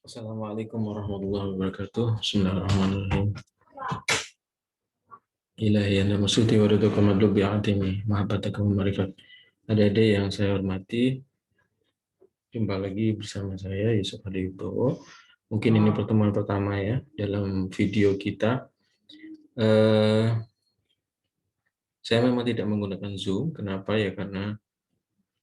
Assalamualaikum warahmatullahi wabarakatuh. Bismillahirrahmanirrahim. Ilahi anda maksudi wa ridho kamadlu bi'atimi mahabbatakum marifat. Adik-adik yang saya hormati, jumpa lagi bersama saya Yusuf Hadi Wibowo. Mungkin ini pertemuan pertama ya dalam video kita. Saya memang tidak menggunakan Zoom. Kenapa ya? Karena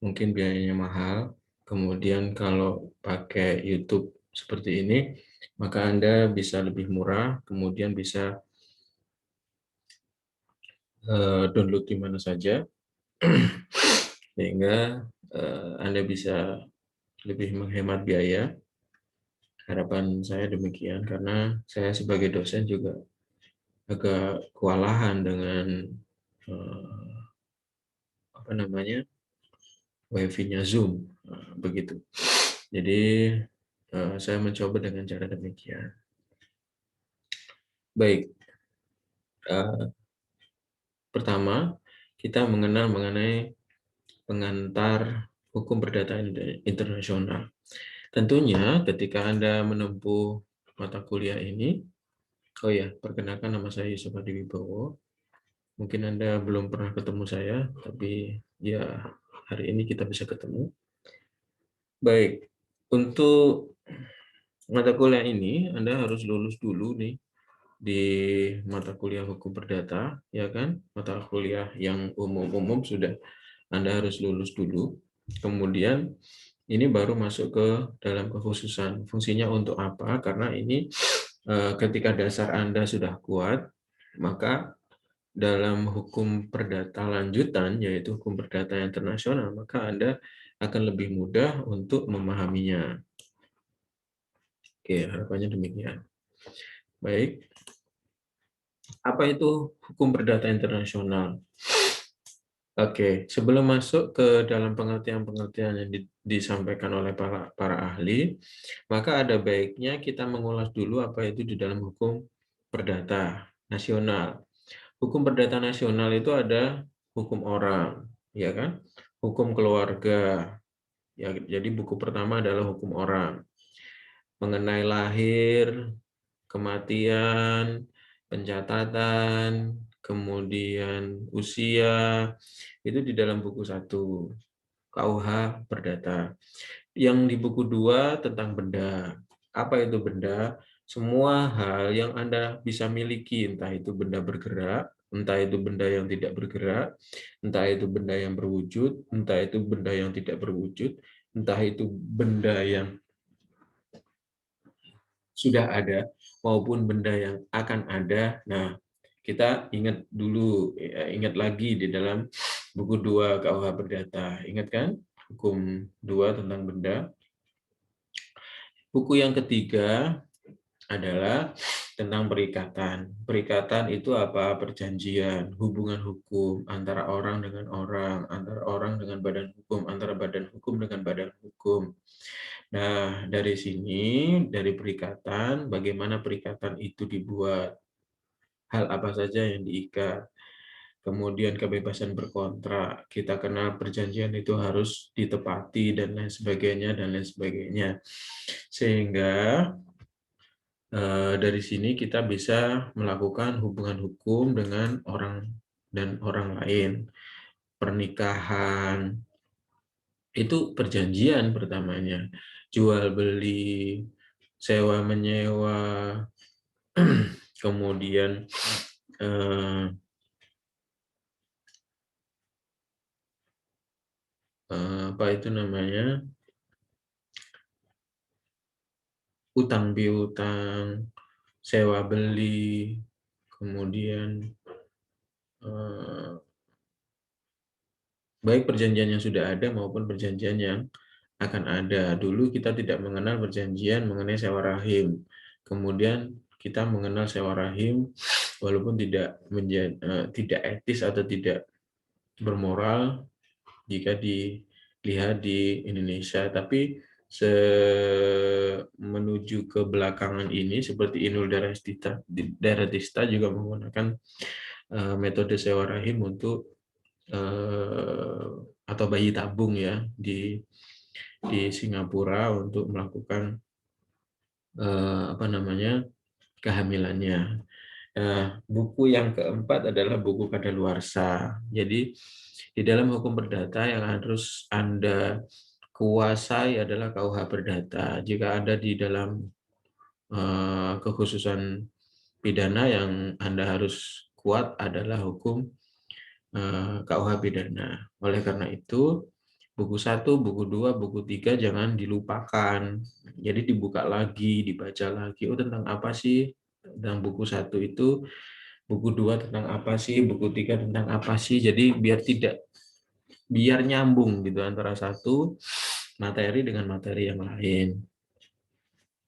mungkin biayanya mahal. Kemudian kalau pakai YouTube seperti ini, maka Anda bisa lebih murah, kemudian bisa download di mana saja, sehingga Anda bisa lebih menghemat biaya. Harapan saya demikian, karena saya sebagai dosen juga agak kewalahan dengan apa namanya wifi-nya Zoom, begitu. Jadi saya mencoba dengan cara demikian. Baik, pertama kita mengenal mengenai pengantar hukum perdata internasional. Tentunya ketika Anda menempuh mata kuliah ini, oh ya, perkenalkan nama saya Yusuf Hadi Wibowo. Mungkin Anda belum pernah ketemu saya, tapi ya hari ini kita bisa ketemu. Baik, untuk mata kuliah ini Anda harus lulus dulu nih di mata kuliah hukum perdata, ya kan? Mata kuliah yang umum-umum sudah Anda harus lulus dulu. Kemudian ini baru masuk ke dalam kekhususan. Fungsinya untuk apa? Karena ini ketika dasar Anda sudah kuat, maka dalam hukum perdata lanjutan, yaitu hukum perdata internasional, maka Anda akan lebih mudah untuk memahaminya. Oke, harapannya demikian. Baik, apa itu hukum perdata internasional? Oke, sebelum masuk ke dalam pengertian-pengertian yang disampaikan oleh para ahli, maka ada baiknya kita mengulas dulu apa itu di dalam hukum perdata nasional. Hukum perdata nasional itu ada hukum orang, ya kan? Hukum keluarga. Ya, jadi buku pertama adalah hukum orang. Mengenai lahir, kematian, pencatatan, kemudian usia, itu di dalam buku 1 KUH Perdata. Yang di buku 2 tentang benda. Apa itu benda? Semua hal yang Anda bisa miliki, entah itu benda bergerak, entah itu benda yang tidak bergerak, entah itu benda yang berwujud, entah itu benda yang tidak berwujud, entah itu benda yang sudah ada maupun benda yang akan ada. Nah, kita ingat dulu, ingat lagi di dalam buku 2 KUH Perdata. Ingat kan? Hukum 2 tentang benda. Buku yang ketiga adalah tentang perikatan. Perikatan itu apa? Perjanjian, hubungan hukum antara orang dengan orang, antara orang dengan badan hukum, antara badan hukum dengan badan hukum. Nah, dari sini, dari perikatan, bagaimana perikatan itu dibuat, hal apa saja yang diikat, kemudian kebebasan berkontrak, kita kenal perjanjian itu harus ditepati, dan lain sebagainya, dan lain sebagainya. Sehingga dari sini kita bisa melakukan hubungan hukum dengan orang dan orang lain. Pernikahan, itu perjanjian pertamanya. Jual beli, sewa menyewa, kemudian apa itu namanya, utang piutang, sewa beli, kemudian baik perjanjian yang sudah ada maupun perjanjian yang akan ada. Dulu kita tidak mengenal perjanjian mengenai sewa rahim. Kemudian kita mengenal sewa rahim walaupun tidak etis atau tidak bermoral jika dilihat di Indonesia. Tapi menuju ke belakangan ini seperti Inul Daratista juga menggunakan metode sewa rahim untuk atau bayi tabung ya di Singapura untuk melakukan kehamilannya. Nah, buku yang keempat adalah buku kadaluarsa. Jadi di dalam hukum perdata yang harus Anda kuasai adalah KUH Perdata. Jika ada di dalam kekhususan pidana yang Anda harus kuat adalah hukum KUH pidana. Oleh karena itu, buku 1, buku 2, buku 3 jangan dilupakan. Jadi dibuka lagi, dibaca lagi. Oh, tentang apa sih? Tentang buku 1 itu, buku 2 tentang apa sih? Buku 3 tentang apa sih? Jadi biar nyambung gitu antara satu materi dengan materi yang lain.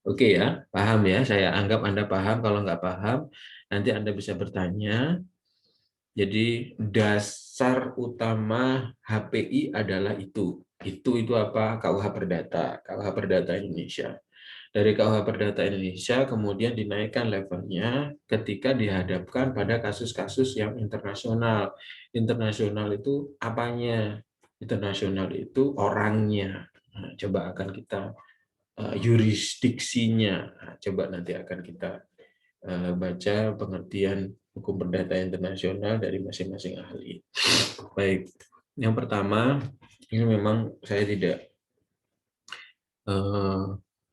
Oke ya, paham ya? Saya anggap Anda paham. Kalau nggak paham, nanti Anda bisa bertanya. Jadi dasar utama HPI adalah itu. Itu apa? KUH Perdata, KUH Perdata Indonesia. Dari KUH Perdata Indonesia kemudian dinaikkan levelnya ketika dihadapkan pada kasus-kasus yang internasional. Internasional itu apanya? Internasional itu orangnya. Nah, coba akan kita yurisdiksinya. Nah, coba nanti akan kita baca pengertian hukum perdata internasional dari masing-masing ahli. Baik, yang pertama, ini memang saya tidak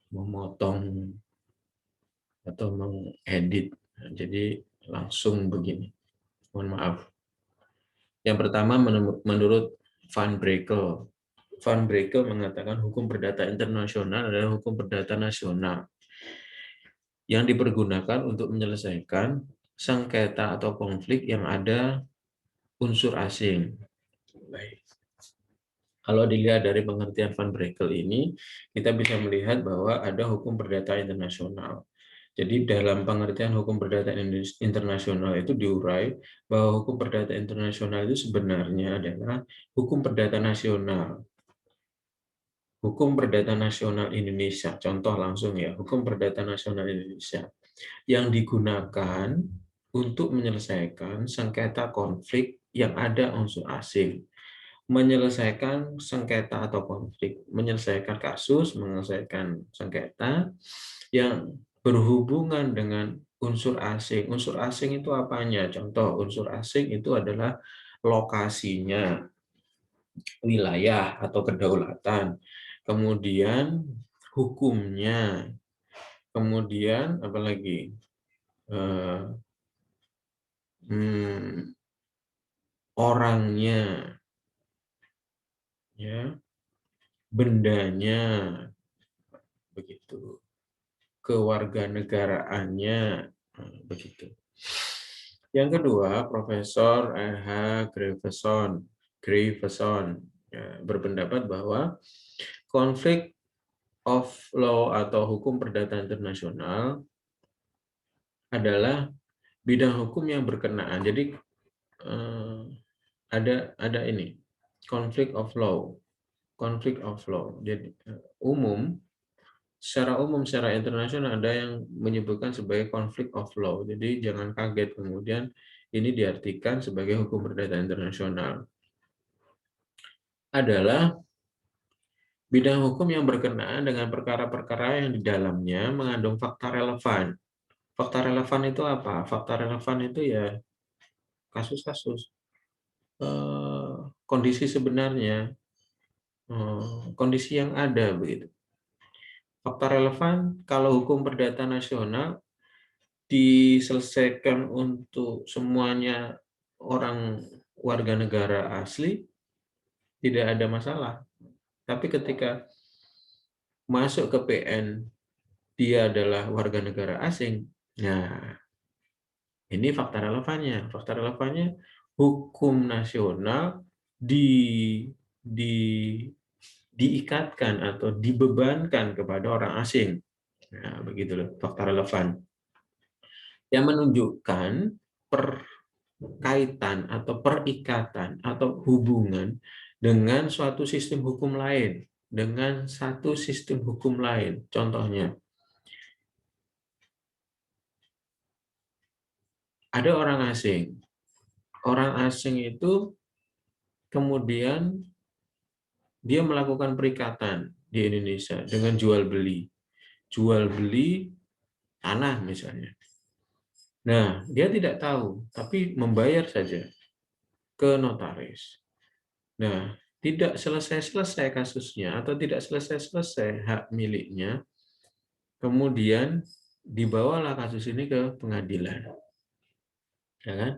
memotong atau mengedit, jadi langsung begini. Mohon maaf. Yang pertama, menurut Van Brakel. Van Brakel mengatakan hukum perdata internasional adalah hukum perdata nasional yang dipergunakan untuk menyelesaikan sengketa atau konflik yang ada unsur asing. Baik. Kalau dilihat dari pengertian Van Brakel ini, kita bisa melihat bahwa ada hukum perdata internasional. Jadi dalam pengertian hukum perdata internasional itu diurai bahwa hukum perdata internasional itu sebenarnya adalah hukum perdata nasional. Hukum perdata nasional Indonesia, contoh langsung ya, hukum perdata nasional Indonesia yang digunakan untuk menyelesaikan sengketa konflik yang ada unsur asing. Menyelesaikan sengketa atau konflik, menyelesaikan kasus, menyelesaikan sengketa yang berhubungan dengan unsur asing. Unsur asing itu apanya? Contoh, unsur asing itu adalah lokasinya, wilayah atau kedaulatan, kemudian hukumnya, kemudian apalagi orangnya, ya, bendanya, begitu, kewarganegaraannya, begitu. Yang kedua, Profesor R.H. Graveson berpendapat bahwa konflik of law atau hukum perdata internasional adalah bidang hukum yang berkenaan. Jadi ada ini konflik of law. Jadi secara umum, secara internasional ada yang menyebutkan sebagai konflik of law. Jadi jangan kaget kemudian ini diartikan sebagai hukum perdata internasional. Adalah bidang hukum yang berkenaan dengan perkara-perkara yang di dalamnya mengandung fakta relevan. Fakta relevan itu apa? Fakta relevan itu ya kasus-kasus, kondisi sebenarnya, kondisi yang ada begitu. Fakta relevan kalau hukum perdata nasional diselesaikan untuk semuanya orang warga negara asli, tidak ada masalah. Tapi ketika masuk ke PN, dia adalah warga negara asing, nah ini fakta relevannya. Fakta relevannya hukum nasional diikatkan atau dibebankan kepada orang asing. Nah, begitu loh, fakta relevan. Yang menunjukkan perkaitan atau perikatan atau hubungan dengan suatu sistem hukum lain, dengan satu sistem hukum lain. Contohnya, ada orang asing. Orang asing itu kemudian dia melakukan perikatan di Indonesia dengan jual beli. jual beli tanah misalnya. Nah, dia tidak tahu, tapi membayar saja ke notaris. Nah, tidak selesai-selesai kasusnya atau tidak selesai-selesai hak miliknya, kemudian dibawalah kasus ini ke pengadilan. Ya kan?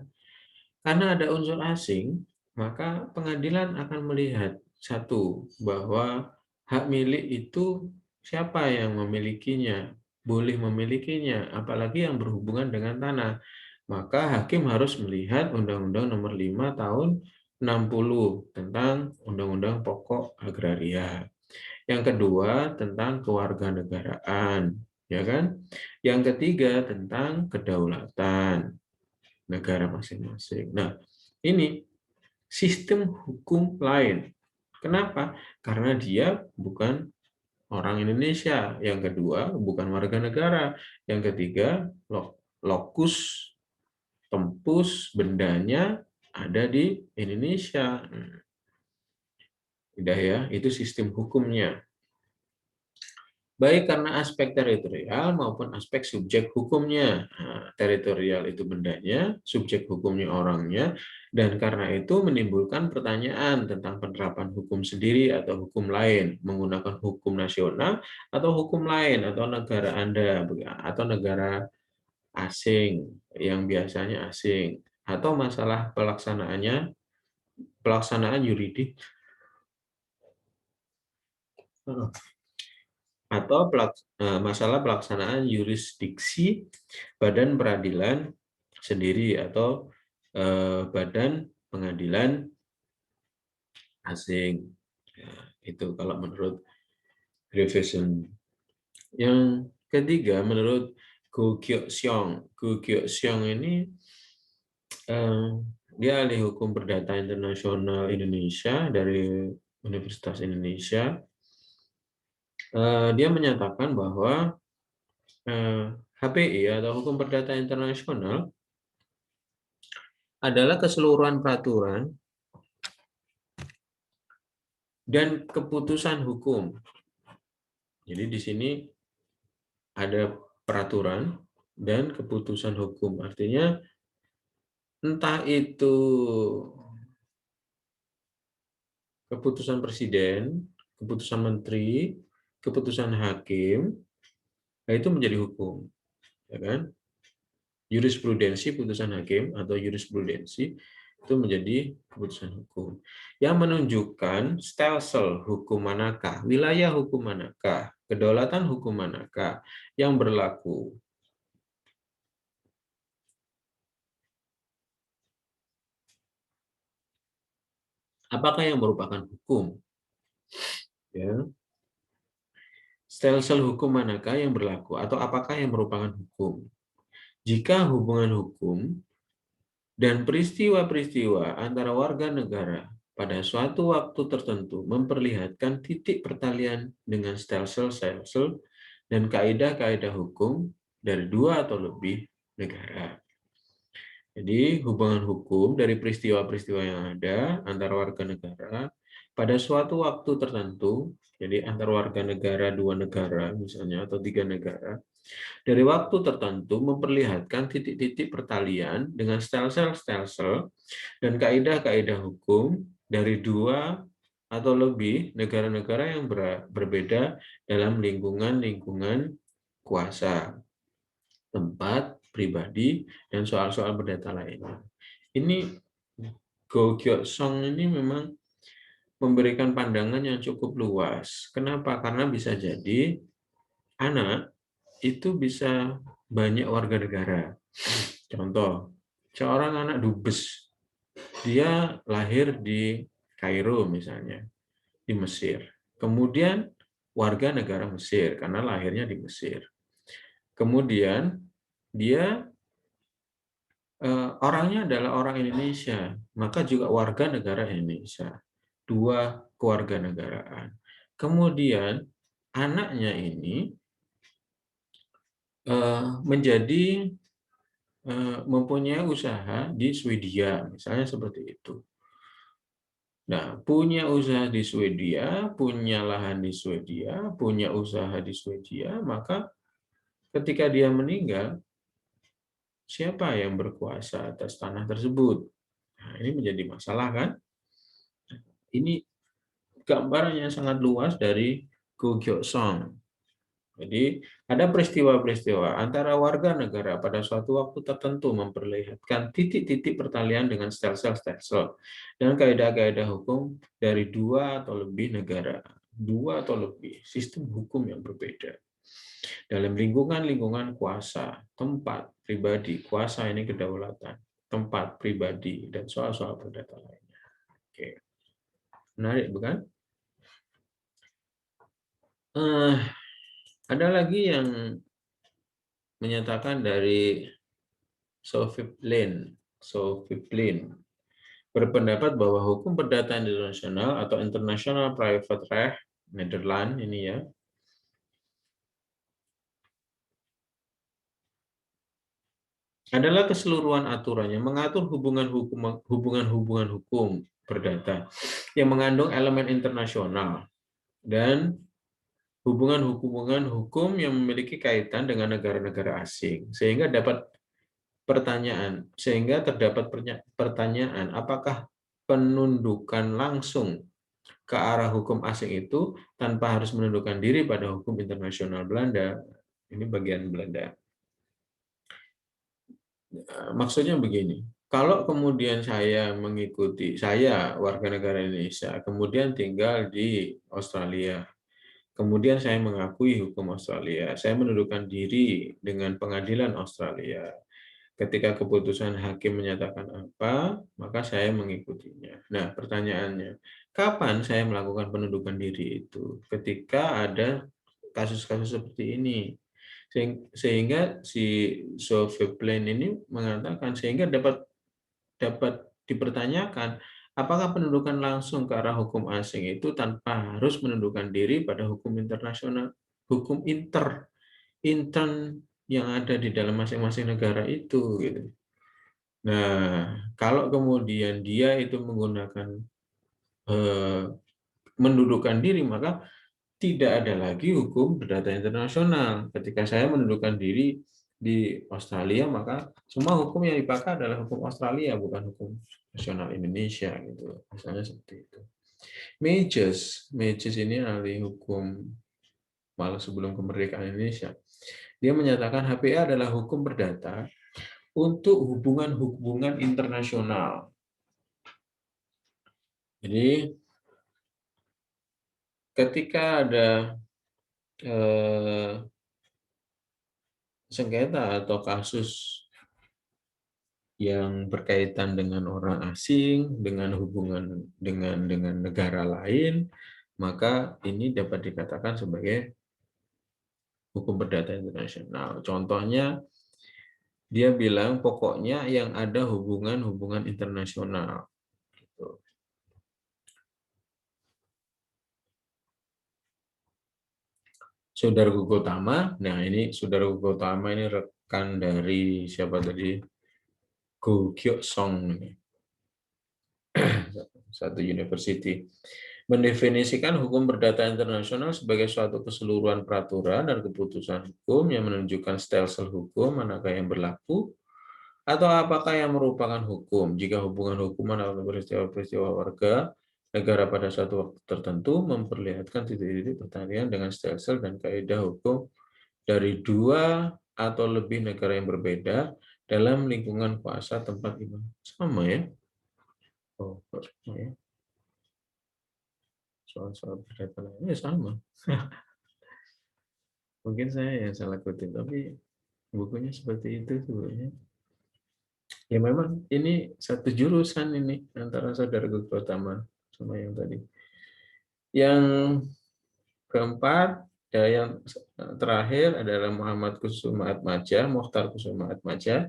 Karena ada unsur asing, maka pengadilan akan melihat satu, bahwa hak milik itu siapa yang memilikinya, boleh memilikinya, apalagi yang berhubungan dengan tanah. Maka hakim harus melihat Undang-Undang Nomor 5 Tahun 60 tentang Undang-Undang Pokok Agraria. Yang kedua tentang kewarganegaraan, ya kan? Yang ketiga tentang kedaulatan negara masing-masing. Nah, ini sistem hukum lain. Kenapa? Karena dia bukan orang Indonesia. Yang kedua, bukan warga negara. Yang ketiga, lokus tempus bendanya ada di Indonesia. Udah ya, itu sistem hukumnya. Baik karena aspek teritorial maupun aspek subjek hukumnya. Nah, teritorial itu bendanya, subjek hukumnya orangnya, dan karena itu menimbulkan pertanyaan tentang penerapan hukum sendiri atau hukum lain, menggunakan hukum nasional atau hukum lain, atau negara Anda, atau negara asing, yang biasanya asing, atau masalah pelaksanaan yuridik, atau masalah pelaksanaan yurisdiksi badan peradilan sendiri atau badan pengadilan asing. Ya, itu kalau menurut Grevison. Yang ketiga menurut Go Kyok-seong. Go Kyok-seong ini dia ahli hukum perdata internasional Indonesia dari Universitas Indonesia. Dia menyatakan bahwa HPI atau Hukum Perdata Internasional adalah keseluruhan peraturan dan keputusan hukum. Jadi di sini ada peraturan dan keputusan hukum. Artinya entah itu keputusan presiden, keputusan menteri, keputusan hakim, nah itu menjadi hukum, ya kan? Jurisprudensi putusan hakim atau jurisprudensi itu menjadi keputusan hukum yang menunjukkan stelsel hukum manakah, wilayah hukum manakah, kedaulatan hukum manakah yang berlaku. Apakah yang merupakan hukum? Ya. Stelsel hukum manakah yang berlaku atau apakah yang merupakan hukum? Jika hubungan hukum dan peristiwa-peristiwa antara warga negara pada suatu waktu tertentu memperlihatkan titik pertalian dengan stelsel-stelsel dan kaidah-kaidah hukum dari dua atau lebih negara. Jadi hubungan hukum dari peristiwa-peristiwa yang ada antara warga negara pada suatu waktu tertentu, jadi antar warga negara dua negara misalnya atau tiga negara, dari waktu tertentu memperlihatkan titik-titik pertalian dengan stelsel-stelsel dan kaidah-kaidah hukum dari dua atau lebih negara-negara yang berbeda dalam lingkungan-lingkungan kuasa, tempat, pribadi, dan soal-soal berdata lainnya. Ini Go Kyok-song ini memang memberikan pandangan yang cukup luas. Kenapa? Karena bisa jadi anak itu bisa banyak warga negara. Contoh, seorang anak dubes, dia lahir di Kairo misalnya, di Mesir. Kemudian warga negara Mesir, karena lahirnya di Mesir. Kemudian dia orangnya adalah orang Indonesia, maka juga warga negara Indonesia. Dua kewarganegaraan. Kemudian anaknya ini menjadi mempunyai usaha di Swedia, misalnya seperti itu. Nah, punya usaha di Swedia, punya lahan di Swedia, punya usaha di Swedia, maka ketika dia meninggal, siapa yang berkuasa atas tanah tersebut? Nah, ini menjadi masalah kan? Ini gambarannya sangat luas dari Go Gyeoksong. Jadi ada peristiwa-peristiwa antara warga negara pada suatu waktu tertentu memperlihatkan titik-titik pertalian dengan stelsel-stelsel dan kaidah-kaidah hukum dari dua atau lebih negara, dua atau lebih sistem hukum yang berbeda. Dalam lingkungan-lingkungan kuasa, tempat, pribadi, kuasa ini kedaulatan, tempat, pribadi, dan soal-soal perdata lainnya. Oke. Menarik, bukan? Ada lagi yang menyatakan dari Sophie berpendapat bahwa hukum perdata internasional atau International Private Recht Nederland ini ya adalah keseluruhan aturan yang mengatur hubungan-hubungan hukum perdata yang mengandung elemen internasional dan hubungan-hubungan hukum yang memiliki kaitan dengan negara-negara asing sehingga terdapat pertanyaan apakah penundukan langsung ke arah hukum asing itu tanpa harus menundukkan diri pada hukum internasional Belanda. Ini bagian Belanda. Maksudnya begini, kalau kemudian saya warga negara Indonesia, kemudian tinggal di Australia, kemudian saya mengakui hukum Australia, saya menundukkan diri dengan pengadilan Australia. Ketika keputusan hakim menyatakan apa, maka saya mengikutinya. Nah, pertanyaannya, kapan saya melakukan penundukan diri itu? Ketika ada kasus-kasus seperti ini. Sehingga si Sophie ini mengatakan, sehingga dapat dipertanyakan, apakah penundukan langsung ke arah hukum asing itu tanpa harus menundukkan diri pada hukum internasional, hukum intern yang ada di dalam masing-masing negara itu gitu. Nah, kalau kemudian dia itu menggunakan mendudukkan diri, maka tidak ada lagi hukum perdata internasional. Ketika saya mendudukkan diri di Australia, maka semua hukum yang dipakai adalah hukum Australia, bukan hukum nasional Indonesia gitu. Misalnya seperti itu. Mages ini ahli hukum malah sebelum kemerdekaan Indonesia. Dia menyatakan HPA adalah hukum perdata untuk hubungan-hubungan internasional. Jadi ketika ada sengketa atau kasus yang berkaitan dengan orang asing, dengan hubungan dengan negara lain, maka ini dapat dikatakan sebagai hukum perdata internasional. Contohnya, dia bilang pokoknya yang ada hubungan-hubungan internasional. Gitu. Saudara Gugotama, nah ini Saudara Gugotama ini rekan dari siapa tadi? Go Gyeoksong, satu university, mendefinisikan hukum perdata internasional sebagai suatu keseluruhan peraturan dan keputusan hukum yang menunjukkan stelsel hukum manakah yang berlaku atau apakah yang merupakan hukum jika hubungan hukuman atau peristiwa-peristiwa warga negara pada suatu waktu tertentu memperlihatkan titik-titik pertalian dengan stelsel dan kaidah hukum dari dua atau lebih negara yang berbeda dalam lingkungan kuasa tempat ibadah. Sama ya? Oh, ya. Soal-soal perdata lainnya sama. Mungkin saya yang salah kutip, tapi bukunya seperti itu sebenarnya. Ya memang ini satu jurusan ini antara saudara Gugotama sama yang tadi. Yang keempat, ya, yang terakhir adalah Muhammad Kusuma Atmaja, Mokhtar Kusuma Atmaja.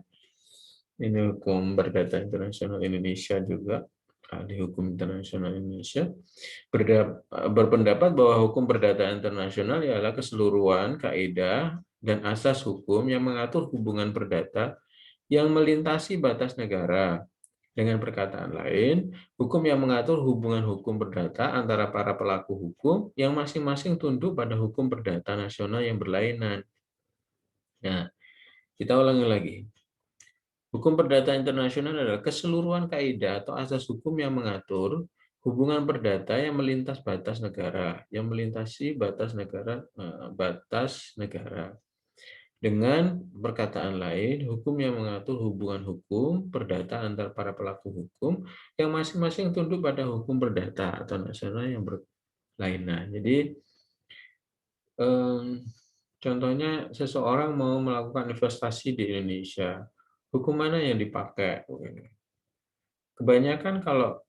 Ini hukum perdata internasional Indonesia juga, ahli hukum internasional Indonesia, berpendapat bahwa hukum perdata internasional ialah keseluruhan kaidah dan asas hukum yang mengatur hubungan perdata yang melintasi batas negara Dengan perkataan lain, hukum yang mengatur hubungan hukum perdata antara para pelaku hukum yang masing-masing tunduk pada hukum perdata nasional yang berlainan. Nah, kita ulangi lagi. Hukum perdata internasional adalah keseluruhan kaidah atau asas hukum yang mengatur hubungan perdata yang melintas batas negara, yang melintasi batas negara. Dengan perkataan lain, hukum yang mengatur hubungan hukum perdata antar para pelaku hukum yang masing-masing tunduk pada hukum perdata atau nasional yang berlainan. Jadi, contohnya seseorang mau melakukan investasi di Indonesia, hukum mana yang dipakai? Kebanyakan kalau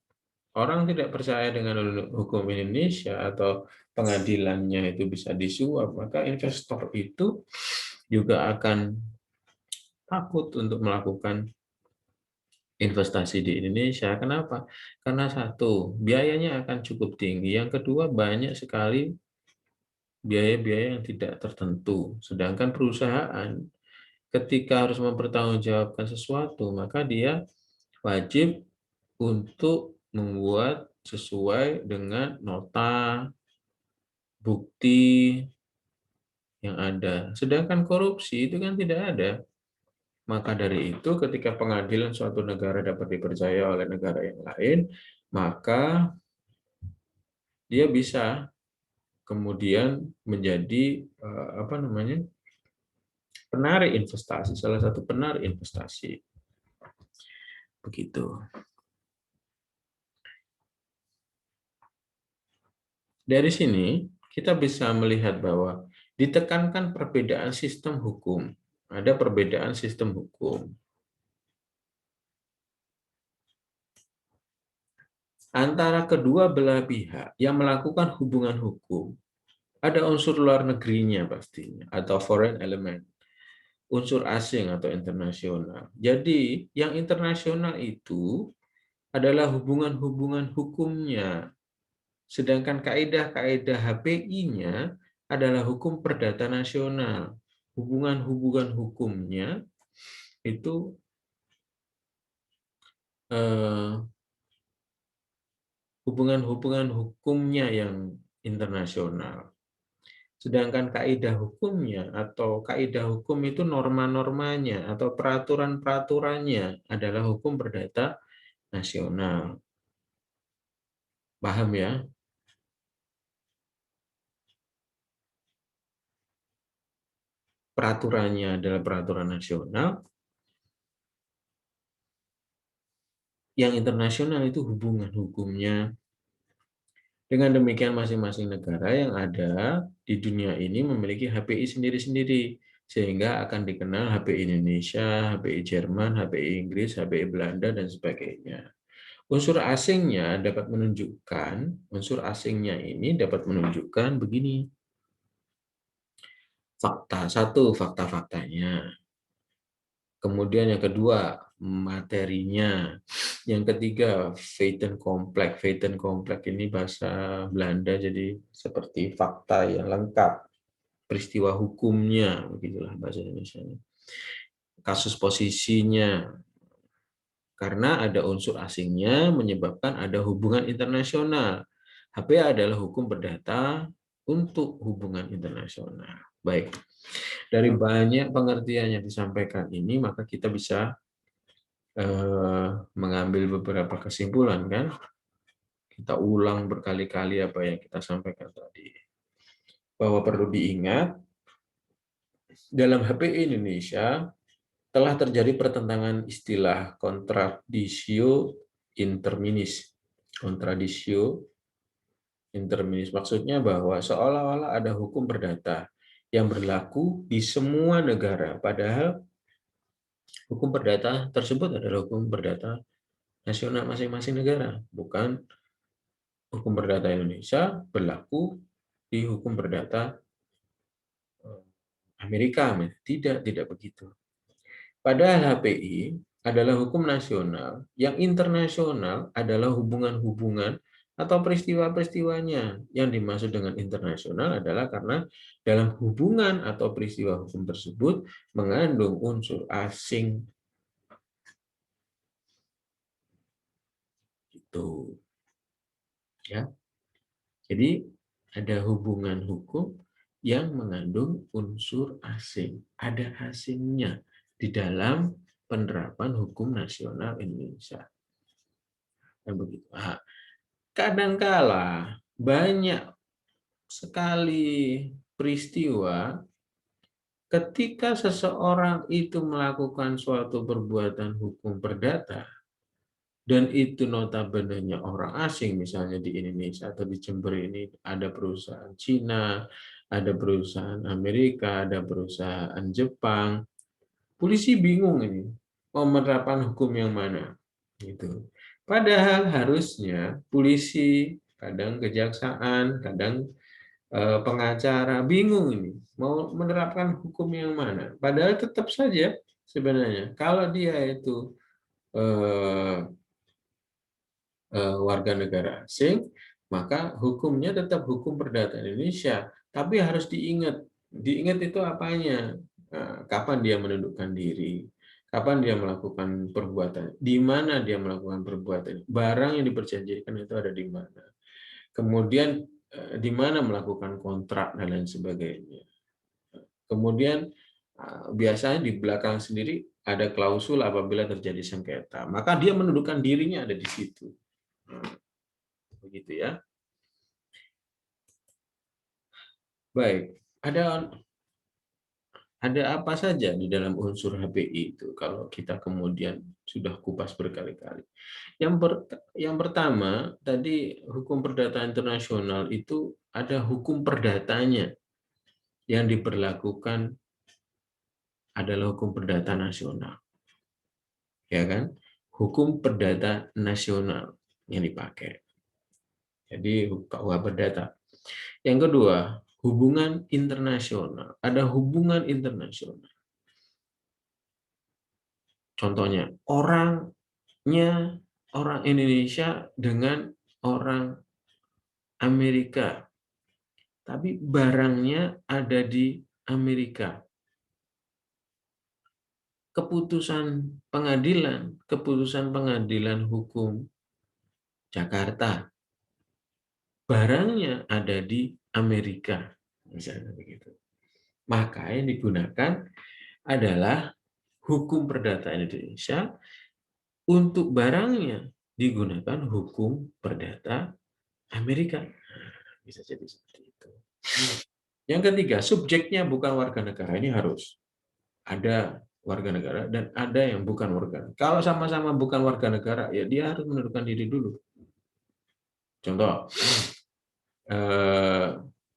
orang tidak percaya dengan hukum Indonesia atau pengadilannya itu bisa disuap, maka investor itu juga akan takut untuk melakukan investasi di Indonesia. Kenapa? Karena satu, biayanya akan cukup tinggi. Yang kedua, banyak sekali biaya-biaya yang tidak tertentu. Sedangkan perusahaan ketika harus mempertanggungjawabkan sesuatu, maka dia wajib untuk membuat sesuai dengan nota, bukti yang ada. Sedangkan korupsi itu kan tidak ada. Maka dari itu, ketika pengadilan suatu negara dapat dipercaya oleh negara yang lain, maka dia bisa kemudian menjadi penarik investasi, salah satu penarik investasi. Begitu. Dari sini kita bisa melihat bahwa ditekankan perbedaan sistem hukum. Ada perbedaan sistem hukum antara kedua belah pihak yang melakukan hubungan hukum. Ada unsur luar negerinya pastinya, atau foreign element. Unsur asing atau internasional. Jadi, yang internasional itu adalah hubungan-hubungan hukumnya. Sedangkan kaidah-kaidah HPI-nya adalah hukum perdata nasional. Hubungan-hubungan hukumnya itu hubungan-hubungan hukumnya yang internasional. Sedangkan kaidah hukumnya atau kaidah hukum itu norma-normanya atau peraturan-peraturannya adalah hukum perdata nasional. Paham ya? Peraturannya adalah peraturan nasional, yang internasional itu hubungan hukumnya. Dengan demikian masing-masing negara yang ada di dunia ini memiliki HPI sendiri-sendiri, sehingga akan dikenal HPI Indonesia, HPI Jerman, HPI Inggris, HPI Belanda, dan sebagainya. Unsur asingnya ini dapat menunjukkan begini. Fakta-faktanya. Kemudian yang kedua, materinya. Yang ketiga, feiten komplek. Feiten komplek ini bahasa Belanda, jadi seperti fakta yang lengkap. Peristiwa hukumnya, begitulah bahasa Indonesia. Kasus posisinya. Karena ada unsur asingnya menyebabkan ada hubungan internasional. HPA adalah hukum perdata untuk hubungan internasional. Baik. Dari banyak pengertian yang disampaikan ini, maka kita bisa mengambil beberapa kesimpulan, kan? Kita ulang berkali-kali apa yang kita sampaikan tadi. Bahwa perlu diingat, dalam HPI Indonesia telah terjadi pertentangan istilah kontradisio interminis. Kontradisio interminis maksudnya bahwa seolah-olah ada hukum perdata yang berlaku di semua negara, padahal hukum perdata tersebut adalah hukum perdata nasional masing-masing negara, bukan hukum perdata Indonesia berlaku di hukum perdata Amerika. Tidak begitu. Padahal HPI adalah hukum nasional, yang internasional adalah hubungan-hubungan atau peristiwa-peristiwanya. Yang dimaksud dengan internasional adalah karena dalam hubungan atau peristiwa hukum tersebut mengandung unsur asing. Tuh, ya. Jadi ada hubungan hukum yang mengandung unsur asing. Ada asingnya di dalam penerapan hukum nasional Indonesia. Dan begitu. Nah, kadangkala banyak sekali peristiwa ketika seseorang itu melakukan suatu perbuatan hukum perdata, dan itu notabene orang asing, misalnya di Indonesia atau di Jember ini ada perusahaan Cina, ada perusahaan Amerika, ada perusahaan Jepang, polisi bingung ini mau menerapkan hukum yang mana. Gitu. Padahal harusnya polisi, kadang kejaksaan, kadang pengacara bingung ini mau menerapkan hukum yang mana. Padahal tetap saja sebenarnya kalau dia itu warga negara asing, maka hukumnya tetap hukum perdata Indonesia. Tapi harus diingat itu apanya? Kapan dia menundukkan diri? Kapan dia melakukan perbuatan? Di mana dia melakukan perbuatan? Barang yang diperjanjikan itu ada di mana? Kemudian di mana melakukan kontrak dan lain sebagainya. Kemudian biasanya di belakang sendiri ada klausul apabila terjadi sengketa. Maka dia menundukkan dirinya ada di situ. Begitu ya. Baik, ada apa saja di dalam unsur HPI itu kalau kita kemudian sudah kupas berkali-kali. Yang pertama, tadi hukum perdata internasional itu ada hukum perdatanya yang diberlakukan adalah hukum perdata nasional. Ya kan? Hukum perdata nasional yang dipakai. Jadi KUH perdata. Yang kedua, hubungan internasional. Ada hubungan internasional. Contohnya, orang Indonesia dengan orang Amerika, tapi barangnya ada di Amerika. Keputusan pengadilan hukum Jakarta, barangnya ada di Amerika, misalnya begitu. Maka yang digunakan adalah hukum perdata Indonesia, untuk barangnya digunakan hukum perdata Amerika. Bisa jadi seperti itu. Yang ketiga, subjeknya bukan warga negara. Ini harus ada warga negara dan ada yang bukan warga negara. Kalau sama-sama bukan warga negara, ya dia harus menundukkan diri dulu. Contoh,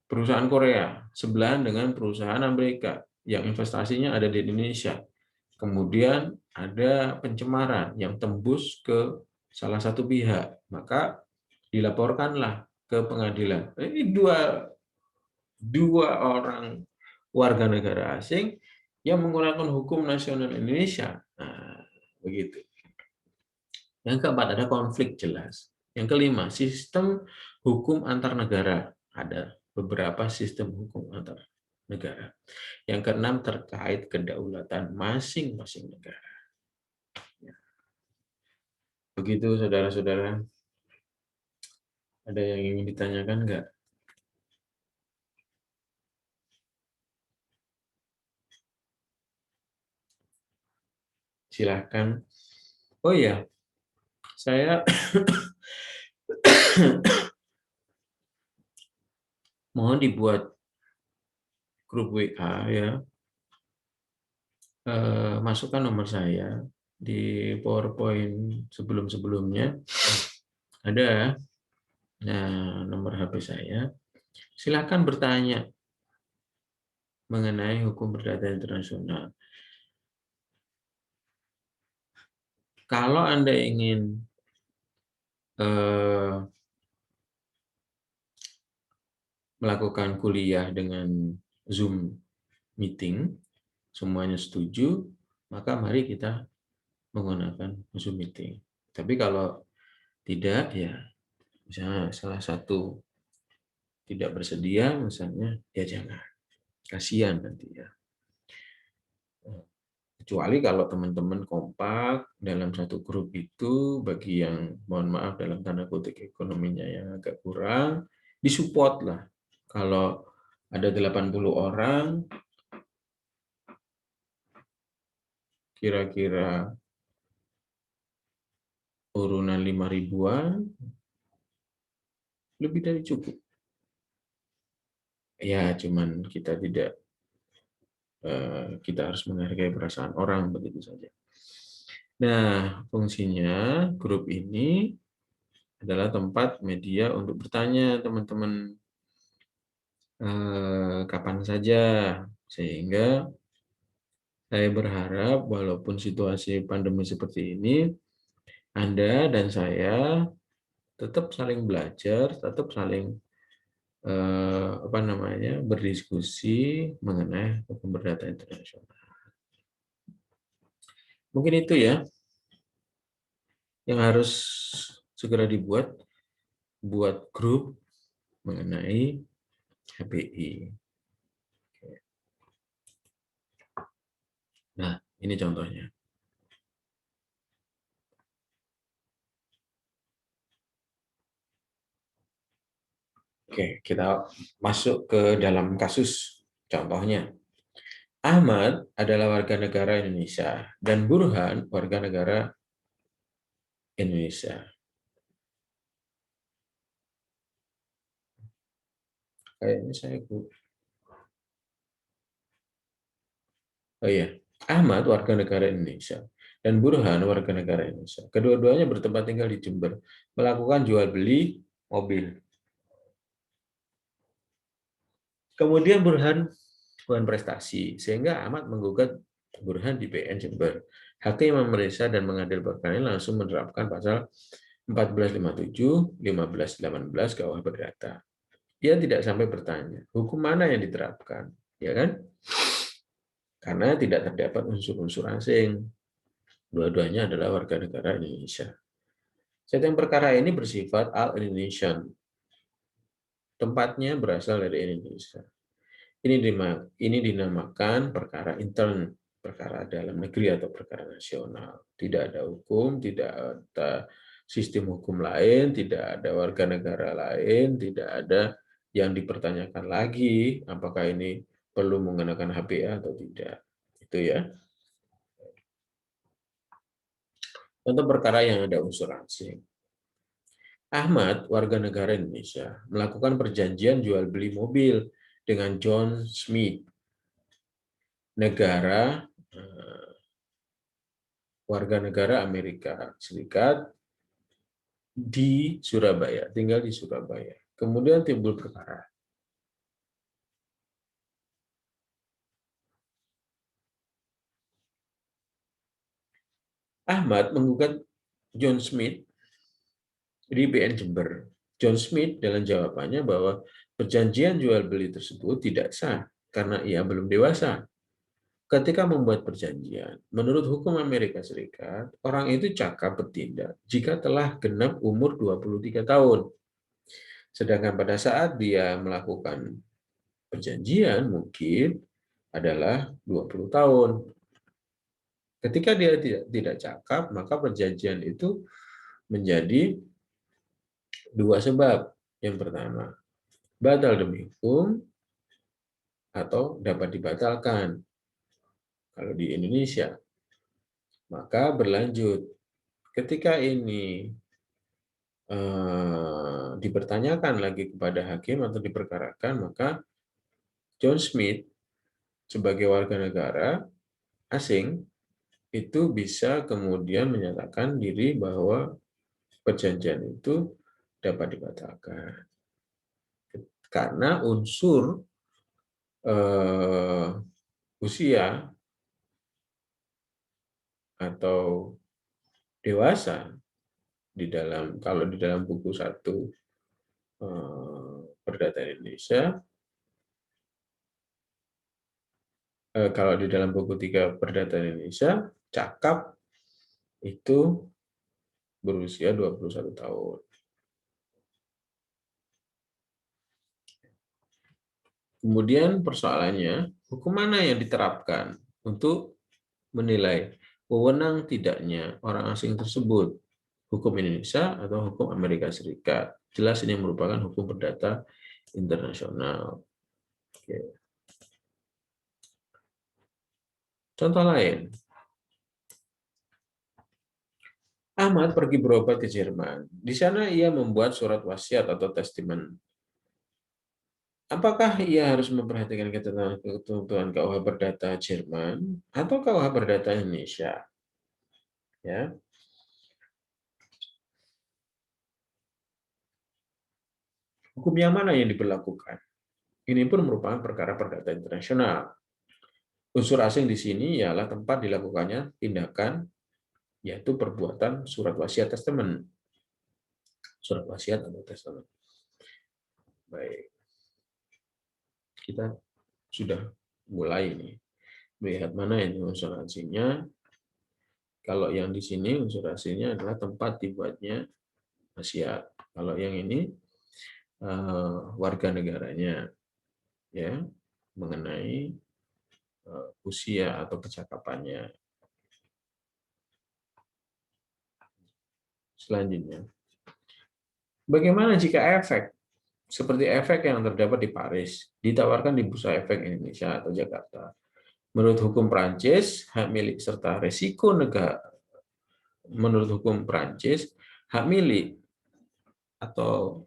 perusahaan Korea sebelahan dengan perusahaan Amerika yang investasinya ada di Indonesia. Kemudian ada pencemaran yang tembus ke salah satu pihak, maka dilaporkanlah ke pengadilan. Ini dua orang warga negara asing yang menggunakan hukum nasional Indonesia. Nah, begitu. Yang keempat, ada konflik jelas. Yang kelima, sistem hukum antar negara. Ada beberapa sistem hukum antar negara. Yang keenam, terkait kedaulatan masing-masing negara. Begitu, saudara-saudara. Ada yang ingin ditanyakan nggak? Silahkan. Oh iya, saya mohon dibuat grup WA ya. Masukkan nomor saya di PowerPoint sebelum-sebelumnya. Ada nomor HP saya. Silakan bertanya mengenai hukum perdata internasional. Kalau Anda ingin melakukan kuliah dengan Zoom meeting, semuanya setuju, maka mari kita menggunakan Zoom meeting. Tapi kalau tidak, ya misalnya salah satu tidak bersedia, misalnya, ya jangan. Kasihan nanti ya. Kecuali kalau teman-teman kompak dalam satu grup itu, bagi yang mohon maaf dalam tanda kutip ekonominya yang agak kurang, disupport lah. Kalau ada 80 orang, kira-kira urunan 5 ribuan, lebih dari cukup. Ya, cuman kita harus menghargai perasaan orang, begitu saja. Nah, fungsinya grup ini adalah tempat media untuk bertanya teman-teman kapan saja, sehingga saya berharap walaupun situasi pandemi seperti ini, Anda dan saya tetap saling belajar, tetap saling berdiskusi mengenai hukum perdata internasional. Mungkin itu ya yang harus segera dibuat, buat grup mengenai HPI. Nah, ini contohnya. Oke, kita masuk ke dalam kasus contohnya. Ahmad adalah warga negara Indonesia dan Burhan warga negara Indonesia. Kayaknya saya Oh iya, Ahmad warga negara Indonesia dan Burhan warga negara Indonesia. Kedua-duanya bertempat tinggal di Jember, melakukan jual beli mobil. Kemudian Burhan prestasi, sehingga Ahmad menggugat Burhan di PN Jember. Hakim yang memeriksa dan mengadil perkara ini langsung menerapkan pasal 1457, 1518 KUH Perdata. Dia tidak sampai bertanya, hukum mana yang diterapkan, ya kan? Karena tidak terdapat unsur-unsur asing. Dua-duanya adalah warga negara Indonesia. Setting perkara ini bersifat all-Indonesian. Tempatnya berasal dari Indonesia. Ini dinamakan perkara intern, perkara dalam negeri atau perkara nasional. Tidak ada hukum, tidak ada sistem hukum lain, tidak ada warga negara lain, tidak ada yang dipertanyakan lagi apakah ini perlu menggunakan HPA atau tidak. Itu ya. Contoh perkara yang ada unsur asing. Ahmad, warga negara Indonesia, melakukan perjanjian jual beli mobil dengan John Smith, warga negara Amerika Serikat di Surabaya, tinggal di Surabaya. Kemudian timbul perkara. Ahmad menggugat John Smith di PN Jember. John Smith dalam jawabannya bahwa perjanjian jual beli tersebut tidak sah karena ia belum dewasa. Ketika membuat perjanjian, menurut hukum Amerika Serikat, orang itu cakap bertindak jika telah genap umur 23 tahun. Sedangkan pada saat dia melakukan perjanjian mungkin adalah 20 tahun. Ketika dia tidak cakap, maka perjanjian itu menjadi dua sebab. Yang pertama, batal demi hukum atau dapat dibatalkan. Kalau di Indonesia, maka berlanjut. Ketika ini dipertanyakan lagi kepada hakim atau diperkarakan, maka John Smith sebagai warga negara asing itu bisa kemudian menyatakan diri bahwa perjanjian itu dapat dibatalkan. Karena unsur usia atau dewasa kalau di dalam buku 1 Perdata Indonesia, kalau di dalam buku 3 Perdata Indonesia, cakap itu berusia 21 tahun. Kemudian persoalannya, hukum mana yang diterapkan untuk menilai wewenang tidaknya orang asing tersebut hukum Indonesia atau hukum Amerika Serikat. Jelas ini merupakan hukum perdata internasional. Oke. Contoh lain, Ahmad pergi berobat ke Jerman. Di sana ia membuat surat wasiat atau testament. Apakah ia harus memperhatikan ketentuan KUH Perdata Jerman atau KUH Perdata Indonesia? Ya. Hukum yang mana yang diberlakukan? Ini pun merupakan perkara perdata internasional. Unsur asing di sini ialah tempat dilakukannya tindakan, yaitu perbuatan surat wasiat testament. Surat wasiat atau testament. Baik. Kita sudah mulai nih melihat mana ini unsur asingnya. Kalau yang di sini unsur asingnya adalah tempat dibuatnya wasiat. Kalau yang ini warga negaranya, ya, mengenai usia atau kecakapannya. Selanjutnya, bagaimana jika efek seperti efek yang terdapat di Paris ditawarkan di Bursa Efek Indonesia atau Jakarta? Menurut hukum Prancis, hak milik serta resiko negara. Menurut hukum Prancis, hak milik atau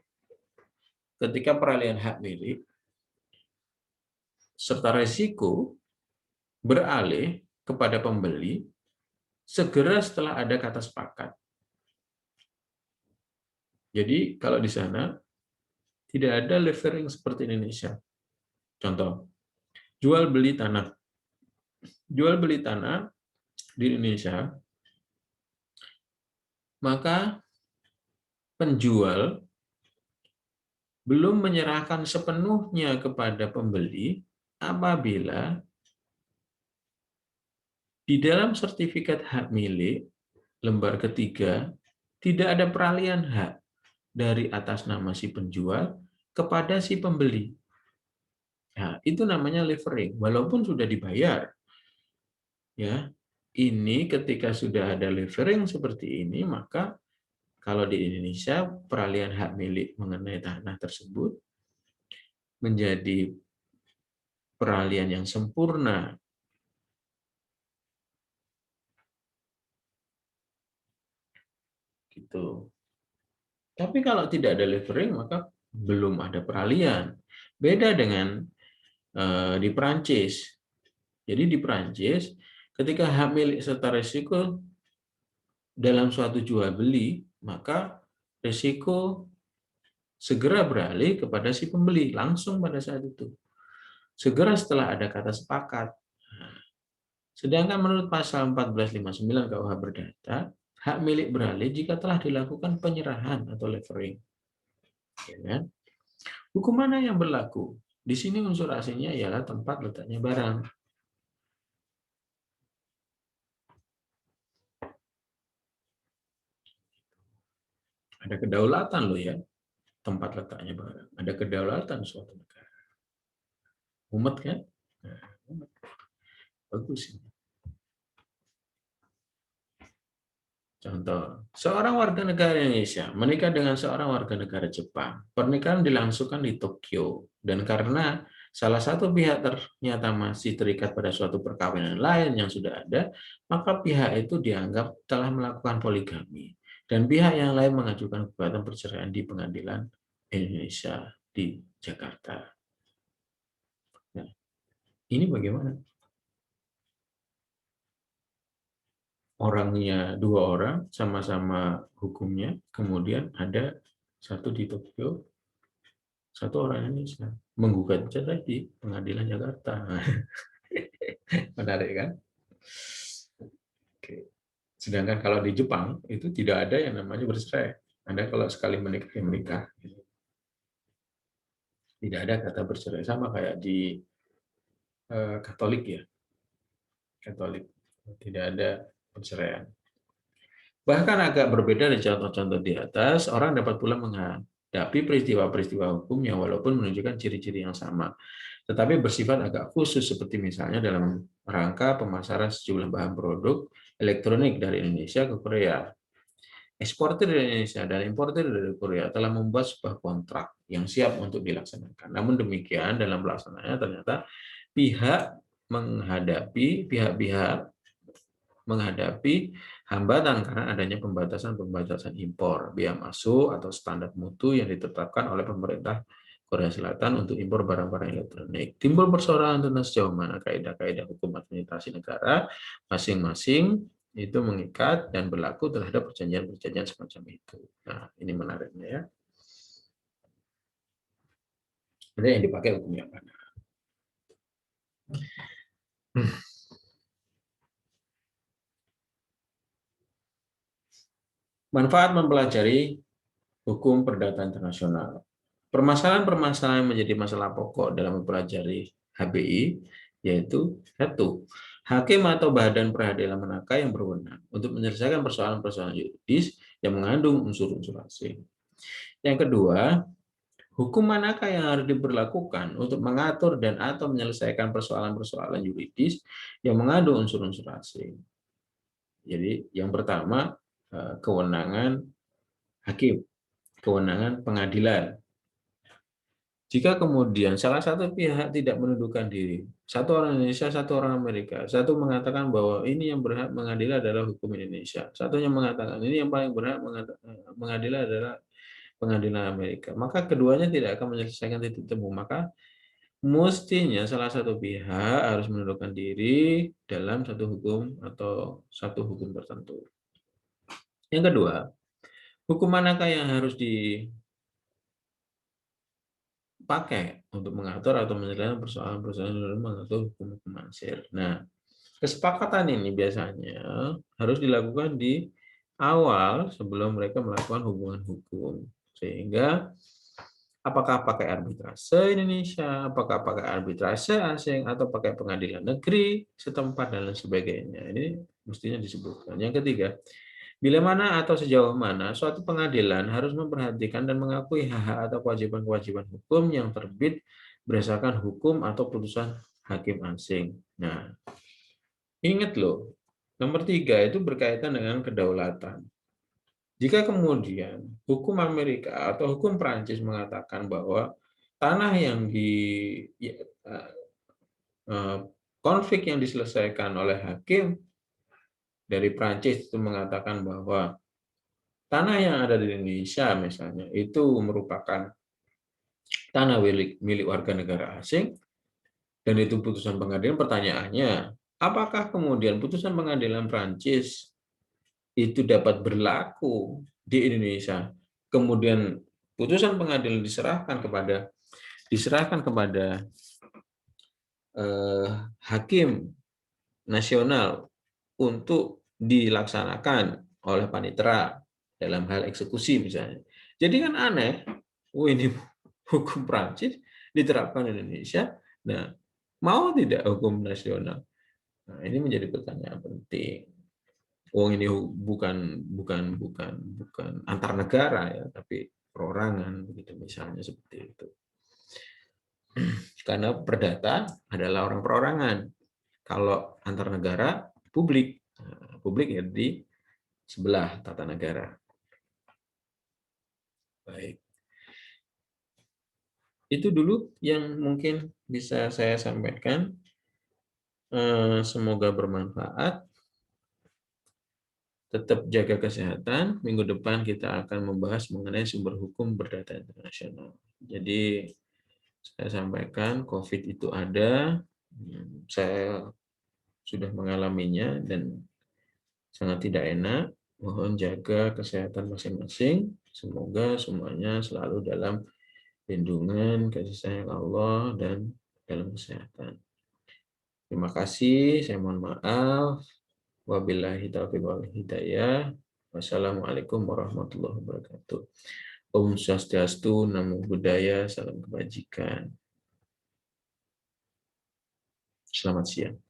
ketika peralihan hak milik serta resiko beralih kepada pembeli segera setelah ada kata sepakat. Jadi kalau di sana tidak ada levering seperti Indonesia. Contoh, jual beli tanah. Jual beli tanah di Indonesia, maka penjual belum menyerahkan sepenuhnya kepada pembeli apabila di dalam sertifikat hak milik lembar ketiga tidak ada peralihan hak dari atas nama si penjual kepada si pembeli. Nah, itu namanya levering, walaupun sudah dibayar. Ya, ini ketika sudah ada levering seperti ini, maka kalau di Indonesia peralihan hak milik mengenai tanah tersebut menjadi peralihan yang sempurna. Gitu. Tapi kalau tidak ada levering, maka belum ada peralihan. Beda dengan di Prancis. Jadi di Prancis, ketika hak milik serta risiko dalam suatu jual beli, maka risiko segera beralih kepada si pembeli langsung pada saat itu. Segera setelah ada kata sepakat. Sedangkan menurut pasal 1459 KUH Perdata, hak milik beralih jika telah dilakukan penyerahan atau levering. Ya kan? Hukum mana yang berlaku? Di sini unsur asingnya ialah tempat letaknya barang. Ada kedaulatan loh ya, tempat letaknya barang. Ada kedaulatan suatu negara. Umat kan? Nah, umat. Bagus ini. Contoh, seorang warga negara Indonesia menikah dengan seorang warga negara Jepang. Pernikahan dilangsungkan di Tokyo. Dan karena salah satu pihak ternyata masih terikat pada suatu perkawinan lain yang sudah ada, maka pihak itu dianggap telah melakukan poligami. Dan pihak yang lain mengajukan gugatan perceraian di pengadilan Indonesia di Jakarta. Nah, ini bagaimana? Orangnya dua orang, sama-sama hukumnya, kemudian ada satu di Tokyo, satu orang Indonesia, menggugat cerai di pengadilan Jakarta. Menarik kan? Oke. Sedangkan kalau di Jepang, itu tidak ada yang namanya bercerai. Anda kalau sekali menikah, ya menikah. Tidak ada kata bercerai. Sama kayak di Katolik ya. Katolik. Tidak ada perceraian. Bahkan agak berbeda dari contoh-contoh di atas, orang dapat pula menghadapi peristiwa-peristiwa hukum yang walaupun menunjukkan ciri-ciri yang sama. tetapi bersifat agak khusus seperti misalnya dalam rangka pemasaran sejumlah bahan produk elektronik dari Indonesia ke Korea. Eksportir dari Indonesia dan importir dari Korea telah membuat sebuah kontrak yang siap untuk dilaksanakan. Namun demikian dalam pelaksanaannya ternyata pihak-pihak menghadapi hambatan karena adanya pembatasan impor, biaya masuk atau standar mutu yang ditetapkan oleh pemerintah Korea Selatan untuk impor barang-barang elektronik. Timbul persoalan tentang sejauh mana kaidah-kaidah hukum administrasi negara masing-masing itu mengikat dan berlaku terhadap perjanjian-perjanjian semacam itu. Nah, ini menariknya ya. Ada yang dipakai hukum yang mana? Manfaat mempelajari hukum perdata internasional. Permasalahan-permasalahan yang menjadi masalah pokok dalam mempelajari HBI yaitu satu, hakim atau badan peradilan manakah yang berwenang untuk menyelesaikan persoalan-persoalan yuridis yang mengandung unsur-unsur asing. Yang kedua, hukum manakah yang harus diberlakukan untuk mengatur dan atau menyelesaikan persoalan-persoalan yuridis yang mengandung unsur-unsur asing. Jadi yang pertama, kewenangan hakim, kewenangan pengadilan. Jika kemudian salah satu pihak tidak menundukkan diri, satu orang Indonesia, satu orang Amerika, satu mengatakan bahwa ini yang berhak mengadili adalah hukum Indonesia, satunya mengatakan ini yang paling berhak mengadili adalah pengadilan Amerika, maka keduanya tidak akan menyelesaikan titik temu. Maka mestinya salah satu pihak harus menundukkan diri dalam satu hukum atau satu hukum tertentu. Yang kedua, hukum manakah yang harus dipakai untuk mengatur atau menyelesaikan persoalan-persoalan dalam mengatur hukum-hukum ansir. Nah, kesepakatan ini biasanya harus dilakukan di awal sebelum mereka melakukan hubungan hukum. Sehingga apakah pakai arbitrase Indonesia, apakah pakai arbitrase asing, atau pakai pengadilan negeri setempat dan lain sebagainya. Ini mestinya disebutkan. Yang ketiga, bila mana atau sejauh mana suatu pengadilan harus memperhatikan dan mengakui hak-hak atau kewajiban-kewajiban hukum yang terbit berdasarkan hukum atau putusan hakim asing. Nah, ingat loh, nomor 3 itu berkaitan dengan kedaulatan. Jika kemudian hukum Amerika atau hukum Prancis mengatakan bahwa tanah yang konflik yang diselesaikan oleh hakim dari Prancis itu mengatakan bahwa tanah yang ada di Indonesia misalnya itu merupakan tanah milik warga negara asing dan itu putusan pengadilan, pertanyaannya, apakah kemudian putusan pengadilan Prancis itu dapat berlaku di Indonesia? Kemudian putusan pengadilan diserahkan kepada hakim nasional untuk dilaksanakan oleh panitera dalam hal eksekusi misalnya. Jadi kan aneh, ini hukum Prancis diterapkan di Indonesia. Nah, mau tidak hukum nasional? Nah, ini menjadi pertanyaan penting. Ini bukan antar negara ya, tapi perorangan begitu misalnya seperti itu. Karena perdata adalah orang perorangan. Kalau antar negara publik ya di sebelah tata negara. Baik. Itu dulu yang mungkin bisa saya sampaikan. Semoga bermanfaat. Tetap jaga kesehatan. Minggu depan kita akan membahas mengenai sumber hukum berdata internasional. Jadi saya sampaikan COVID itu ada. Saya sudah mengalaminya dan sangat tidak enak. Mohon jaga kesehatan masing-masing. Semoga semuanya selalu dalam lindungan kasih sayang Allah dan dalam kesehatan. Terima kasih. Saya mohon maaf. Wabillahi taufiq wal hidayah. Wassalamualaikum warahmatullahi wabarakatuh. Om Swastiastu, Namo Buddhaya, salam kebajikan. Selamat siang.